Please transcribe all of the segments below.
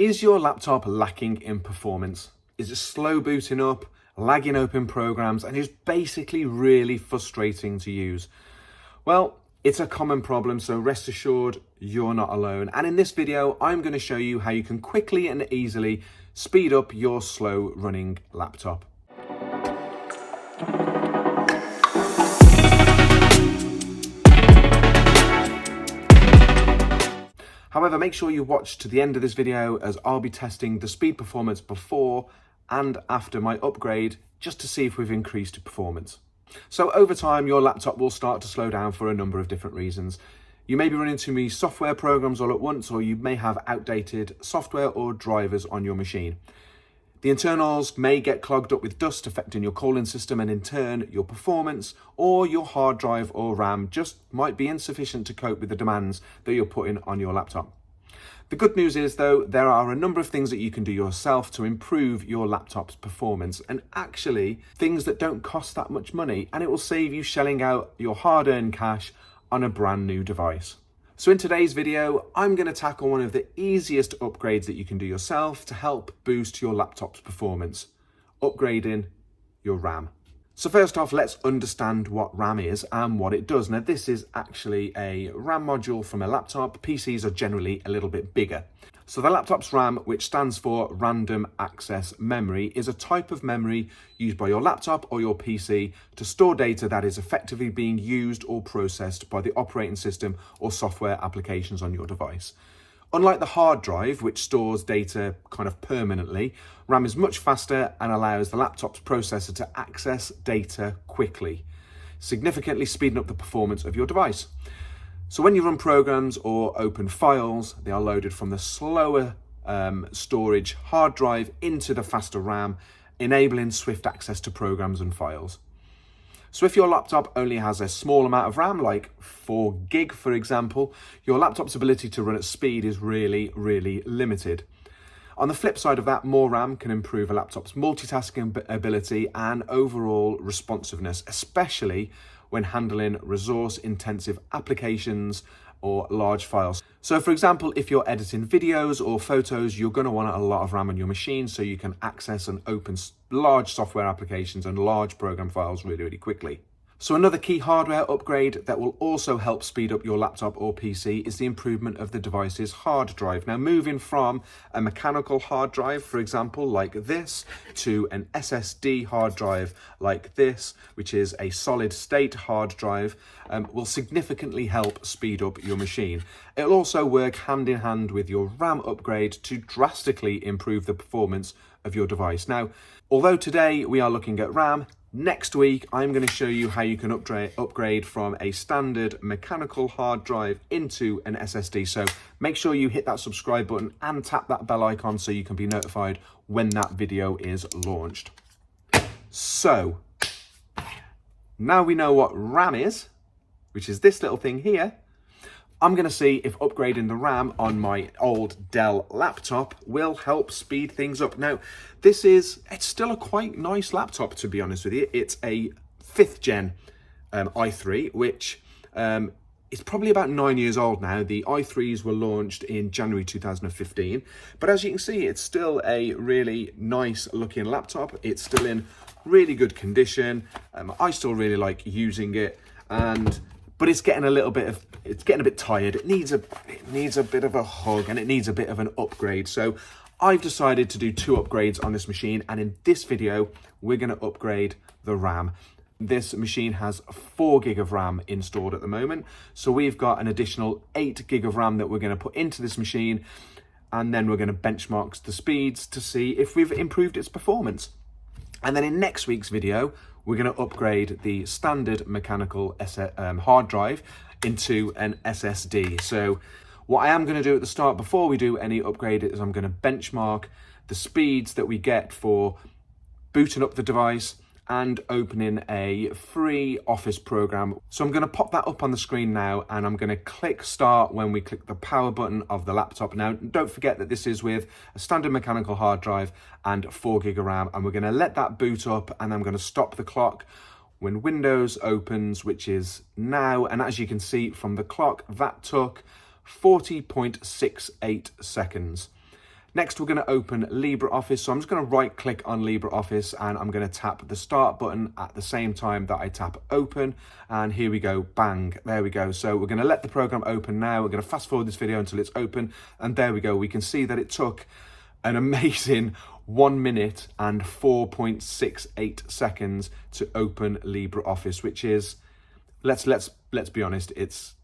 Is your laptop lacking in performance? Is it slow booting up, lagging open programs, and is basically really frustrating to use? Well, it's a common problem, so rest assured you're not alone. And in this video, I'm going to show you how you can quickly and easily speed up your slow running laptop. However, make sure you watch to the end of this video as I'll be testing the speed performance before and after my upgrade just to see if we've increased performance. So over time, your laptop will start to slow down for a number of different reasons. You may be running too many software programs all at once, or you may have outdated software or drivers on your machine. The internals may get clogged up with dust affecting your cooling system, and in turn your performance, or your hard drive or RAM just might be insufficient to cope with the demands that you're putting on your laptop. The good news is though, there are a number of things that you can do yourself to improve your laptop's performance, and actually things that don't cost that much money, and it will save you shelling out your hard-earned cash on a brand new device. So in today's video, I'm going to tackle one of the easiest upgrades that you can do yourself to help boost your laptop's performance: upgrading your RAM. So first off, let's understand what RAM is and what it does. Now, this is actually a RAM module from a laptop. PCs are generally a little bit bigger. So the laptop's RAM, which stands for Random Access Memory, is a type of memory used by your laptop or your PC to store data that is effectively being used or processed by the operating system or software applications on your device. Unlike the hard drive, which stores data kind of permanently, RAM is much faster and allows the laptop's processor to access data quickly, significantly speeding up the performance of your device. So when you run programs or open files, they are loaded from the slower storage hard drive into the faster RAM, enabling swift access to programs and files. So if your laptop only has a small amount of RAM, like 4 gig, for example, your laptop's ability to run at speed is really, really limited. On the flip side of that, more RAM can improve a laptop's multitasking ability and overall responsiveness, especially when handling resource-intensive applications or large files. So for example, if you're editing videos or photos, you're going to want a lot of RAM on your machine so you can access and open large software applications and large program files really, really quickly. So another key hardware upgrade that will also help speed up your laptop or PC is the improvement of the device's hard drive. Now, moving from a mechanical hard drive, for example, like this, to an SSD hard drive like this, which is a solid state hard drive, will significantly help speed up your machine. It'll also work hand in hand with your RAM upgrade to drastically improve the performance of your device. Now, although today we are looking at RAM, next week, I'm going to show you how you can upgrade from a standard mechanical hard drive into an SSD. So make sure you hit that subscribe button and tap that bell icon so you can be notified when that video is launched. So now we know what RAM is, which is this little thing here. I'm going to see if upgrading the RAM on my old Dell laptop will help speed things up. Now, it's still a quite nice laptop, to be honest with you. It's a 5th gen i3, which is probably about 9 years old now. The i3s were launched in January 2015. But as you can see, it's still a really nice looking laptop. It's still in really good condition. I still really like using it, but it's getting a bit tired. It needs a bit of a hug, and it needs a bit of an upgrade. So I've decided to do 2 upgrades on this machine, and in this video we're going to upgrade the RAM. This machine has 4 gig of RAM installed at the moment, so we've got an additional 8 gig of RAM that we're going to put into this machine, and then we're going to benchmark the speeds to see if we've improved its performance. And then in next week's video, we're going to upgrade the standard mechanical hard drive into an SSD. So what I am going to do at the start, before we do any upgrade, is I'm going to benchmark the speeds that we get for booting up the device and opening a free Office program. So I'm going to pop that up on the screen now, and I'm going to click start when we click the power button of the laptop. Now, don't forget that this is with a standard mechanical hard drive and 4 gig of RAM, and we're going to let that boot up, and I'm going to stop the clock when Windows opens, which is now. And as you can see from the clock, that took 40.68 seconds. Next, we're going to open LibreOffice. So I'm just going to right click on LibreOffice and I'm going to tap the start button at the same time that I tap open. And here we go, bang, there we go. So we're going to let the program open now. We're going to fast forward this video until it's open. And there we go. We can see that it took an amazing 1 minute and 4.68 seconds to open LibreOffice, which is, let's be honest, it's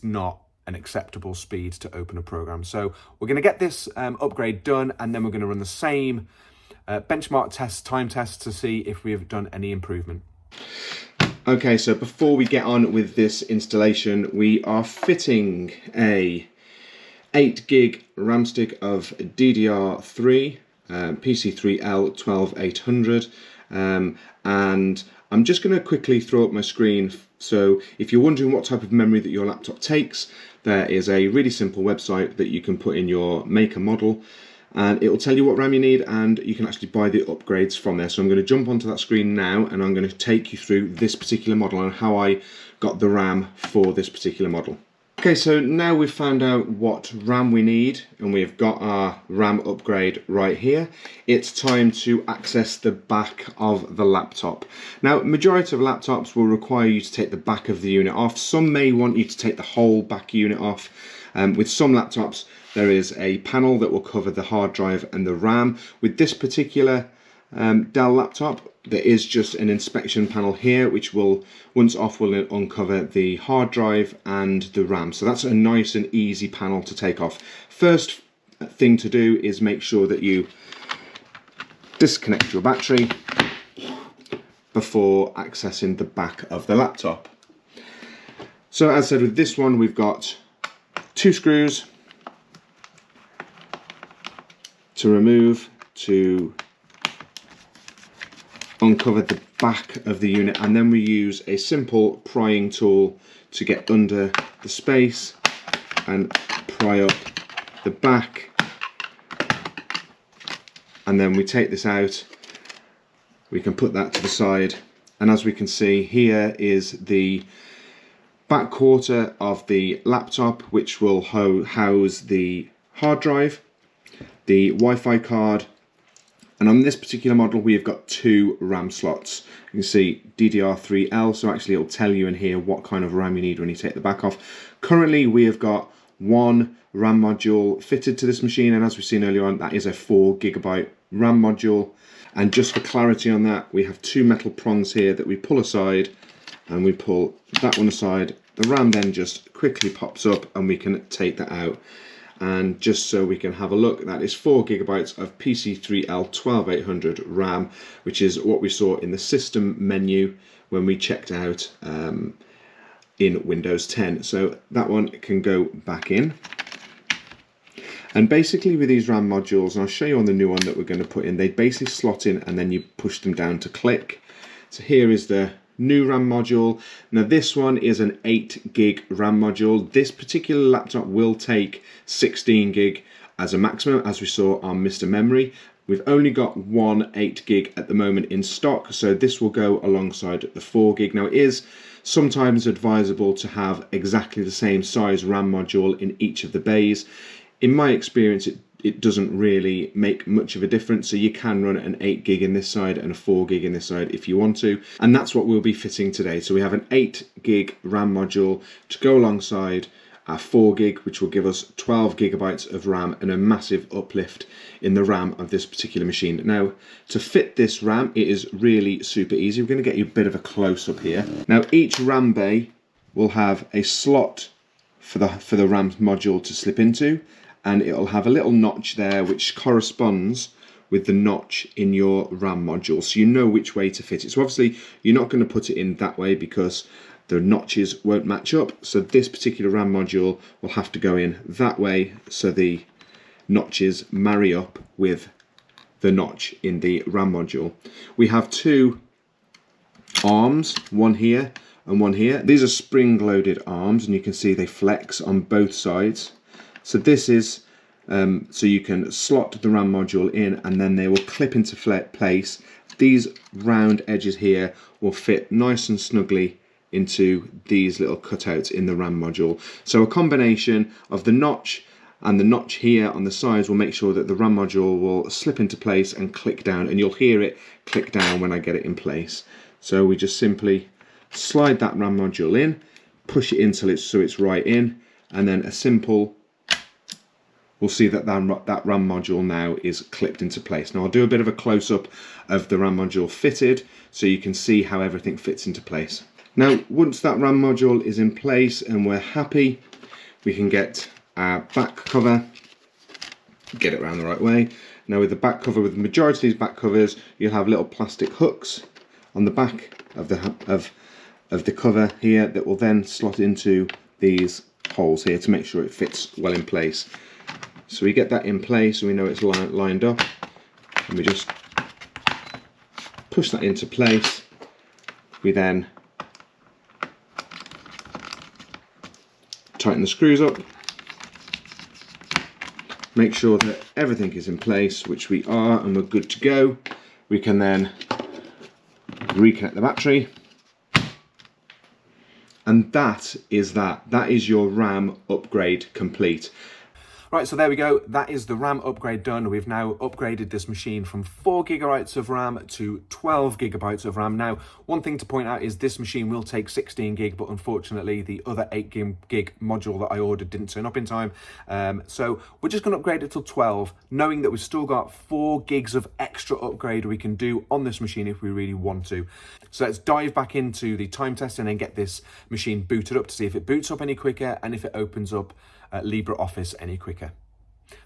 not an acceptable speed to open a program. So we're going to get this upgrade done, and then we're going to run the same benchmark tests, time tests, to see if we have done any improvement. Okay, so before we get on with this installation, we are fitting a 8 gig RAM stick of DDR3 PC3L 12800, and I'm just going to quickly throw up my screen. So if you're wondering what type of memory that your laptop takes, there is a really simple website that you can put in your maker model, and it will tell you what RAM you need, and you can actually buy the upgrades from there. So I'm going to jump onto that screen now, and I'm going to take you through this particular model and how I got the RAM for this particular model. Okay, so now we've found out what RAM we need, and we've got our RAM upgrade right here. It's time to access the back of the laptop. Now, majority of laptops will require you to take the back of the unit off. Some may want you to take the whole back unit off. With some laptops, there is a panel that will cover the hard drive and the RAM. With this particular Dell laptop, there is just an inspection panel here, which will, once off, will uncover the hard drive and the RAM. So that's a nice and easy panel to take off. First thing to do is make sure that you disconnect your battery before accessing the back of the laptop. So as I said, with this one, we've got 2 screws to remove to uncover the back of the unit, and then we use a simple prying tool to get under the space and pry up the back, and then we take this out. We can put that to the side, and as we can see, here is the back quarter of the laptop, which will house the hard drive, the Wi-Fi card, and on this particular model we have got 2 RAM slots. You can see DDR3L, so actually it'll tell you in here what kind of RAM you need when you take the back off. Currently we have got 1 RAM module fitted to this machine, and as we've seen earlier on, that is a 4 GB RAM module. And just for clarity on that, we have 2 metal prongs here that we pull aside, and we pull that one aside. The RAM then just quickly pops up and we can take that out. And just so we can have a look, that is 4 GB of PC3L 12800 RAM, which is what we saw in the system menu when we checked out in Windows 10. So that one can go back in. And basically with these RAM modules, and I'll show you on the new one that we're going to put in, they basically slot in and then you push them down to click. So here is the new RAM module. Now this one is an 8 gig RAM module. This particular laptop will take 16 gig as a maximum, as we saw on Mr. Memory. We've only got one 8 gig at the moment in stock, so this will go alongside the 4 gig. Now it is sometimes advisable to have exactly the same size RAM module in each of the bays. In my experience, it doesn't really make much of a difference, so you can run an 8 gig in this side and a 4 gig in this side if you want to, and that's what we'll be fitting today. So we have an 8 gig RAM module to go alongside our 4 gig, which will give us 12 GB of RAM and a massive uplift in the RAM of this particular machine. Now, to fit this RAM, it is really super easy. We're going to get you a bit of a close-up here. Now, each RAM bay will have a slot for the RAM module to slip into, and it'll have a little notch there which corresponds with the notch in your RAM module, so you know which way to fit it. So obviously you're not going to put it in that way because the notches won't match up, so this particular RAM module will have to go in that way so the notches marry up with the notch in the RAM module. We have 2 arms, one here and one here. These are spring-loaded arms, and you can see they flex on both sides. So this is so you can slot the RAM module in and then they will clip into place. These round edges here will fit nice and snugly into these little cutouts in the RAM module. So a combination of the notch and the notch here on the sides will make sure that the RAM module will slip into place and click down, and you'll hear it click down when I get it in place. So we just simply slide that RAM module in, push it in so it's right in, and then a simple, we'll see that that RAM module now is clipped into place. Now I'll do a bit of a close-up of the RAM module fitted so you can see how everything fits into place. Now once that RAM module is in place and we're happy, we can get our back cover, get it around the right way. Now with the back cover, with the majority of these back covers, you'll have little plastic hooks on the back of the cover here that will then slot into these holes here to make sure it fits well in place. So we get that in place and we know it's lined up, and we just push that into place. We then tighten the screws up, make sure that everything is in place, which we are, and we're good to go. We can then reconnect the battery, and that is your RAM upgrade complete. Right, so there we go. That is the RAM upgrade done. We've now upgraded this machine from 4 GB of RAM to 12 GB of RAM. Now, one thing to point out is this machine will take 16 gig, but unfortunately the other 8 gig module that I ordered didn't turn up in time. So we're just going to upgrade it to 12, knowing that we've still got 4 gigs of extra upgrade we can do on this machine if we really want to. So let's dive back into the time testing and get this machine booted up to see if it boots up any quicker and if it opens up LibreOffice any quicker.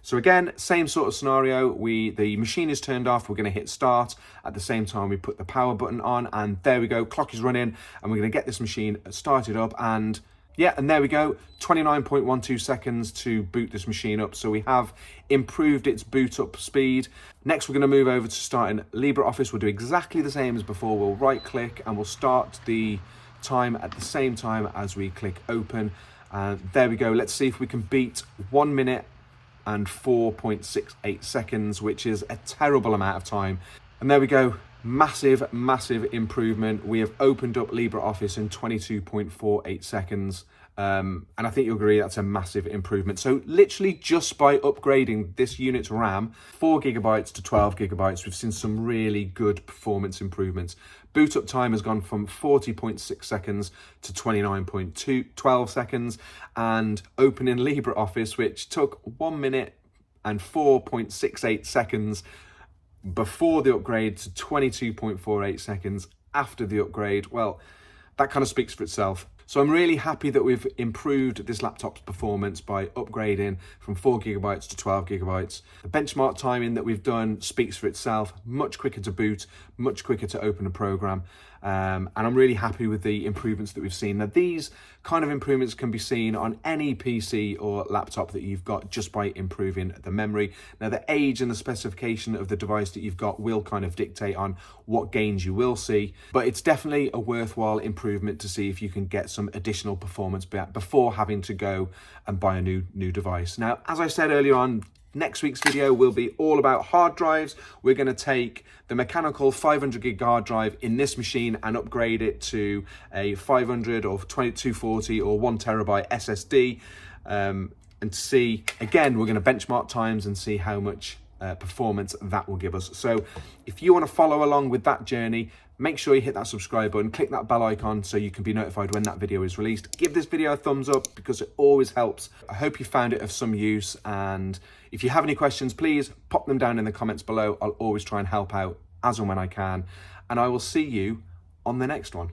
So again, same sort of scenario. The machine is turned off. We're going to hit start at the same time we put the power button on, and there we go. Clock is running, and we're going to get this machine started up. And yeah, and there we go. 29.12 seconds to boot this machine up. So we have improved its boot up speed. Next, we're going to move over to starting LibreOffice. We'll do exactly the same as before. We'll right click and we'll start the time at the same time as we click open. There we go. Let's see if we can beat 1 minute and 4.68 seconds, which is a terrible amount of time. And there we go. Massive improvement. We have opened up LibreOffice in 22.48 seconds. And I think you'll agree that's a massive improvement. So literally just by upgrading this unit's RAM, 4 GB to 12 GB, we've seen some really good performance improvements. Boot up time has gone from 40.6 seconds to 29.12 seconds, and opening LibreOffice, which took 1 minute and 4.68 seconds before the upgrade to 22.48 seconds after the upgrade. Well, that kind of speaks for itself. So I'm really happy that we've improved this laptop's performance by upgrading from 4 GB to 12 GB. The benchmark timing that we've done speaks for itself. Much quicker to boot, much quicker to open a program. And I'm really happy with the improvements that we've seen. Now, these kind of improvements can be seen on any PC or laptop that you've got just by improving the memory. Now, the age and the specification of the device that you've got will kind of dictate on what gains you will see, but it's definitely a worthwhile improvement to see if you can get some additional performance before having to go and buy a new device. Now, as I said earlier on, next week's video will be all about hard drives. We're going to take the mechanical 500 gig hard drive in this machine and upgrade it to a 500 or 2240 or 1 terabyte SSD, and see, again, we're going to benchmark times and see how much performance that will give us. So if you want to follow along with that journey, make sure you hit that subscribe button, click that bell icon so you can be notified when that video is released. Give this video a thumbs up because it always helps. I hope you found it of some use, and if you have any questions, please pop them down in the comments below. I'll always try and help out as and when I can, and I will see you on the next one.